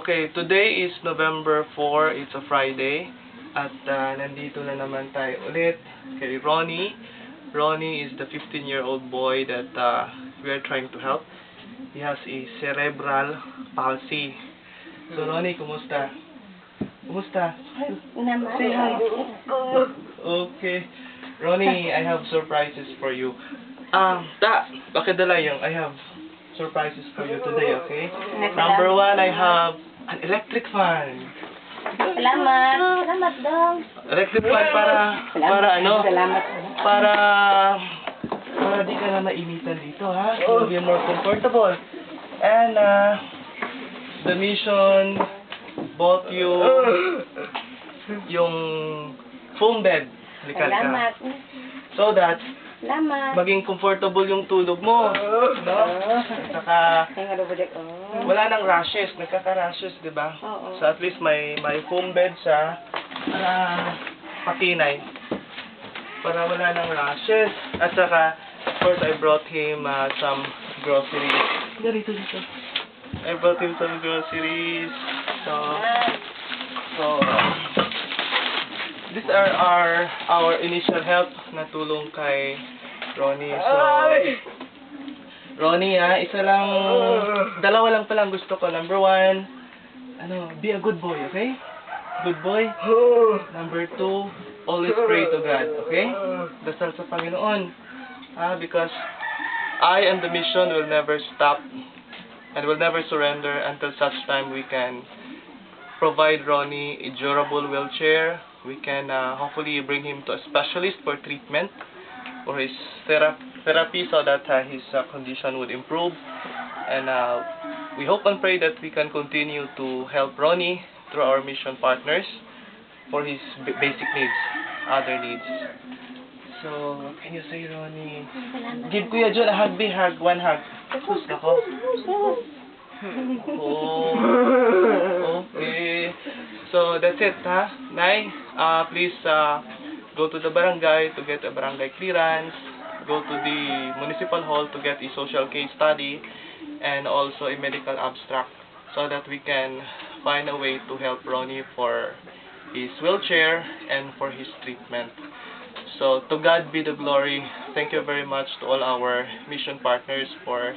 Okay, today is November 4, it's a Friday, at nandito na naman tayo ulit kay Ronnie. Ronnie is the 15-year-old boy that we are trying to help. He has a cerebral palsy. So Ronnie, kumusta? Kumusta? Say hi. Okay. Ronnie, I have surprises for you. Pakidala yung I have surprises for you today, okay? Number 1, I have an electric fan. Salamat. Salamat dong. Electric fan para ano? Salamat. Para di ka na mainitan dito, ha? You'll be more comfortable. And the mission bought you yung foam bed. Likal ka. Salamat. So that Salamat. maging comfortable yung tulog mo. No? Saka wala nang rashes, nagkaka-rashes, di ba? Oo. So at least may foam bed siya para pakinay. Para wala nang rashes. At saka, of course, I brought him some groceries. Dito. I brought him some groceries. So these are our initial help na tulong kay Ronnie. So, Ronnie, dalawa lang palang gusto ko. Number 1, be a good boy, okay? Good boy. Number 2, always pray to God, okay? Dasal sa Panginoon. Because I and the mission will never stop and will never surrender until such time we can provide Ronnie a durable wheelchair. We can hopefully bring him to a specialist for treatment or his therapy so that his condition would improve. And we hope and pray that we can continue to help Ronnie through our mission partners for his basic needs, other needs. So, what can you say, Ronnie? Give Kuya John a hug, hug, one hug. Gusto ko. Oh, okay. So that's it, ha? Nay, please go to the barangay to get a barangay clearance, go to the municipal hall to get a social case study, and also a medical abstract so that we can find a way to help Ronnie for his wheelchair and for his treatment. So, to God be the glory. Thank you very much to all our mission partners for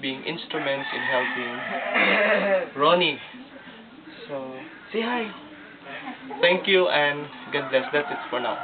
being instruments in helping Ronnie. So, say hi. Thank you and God bless. That's it for now.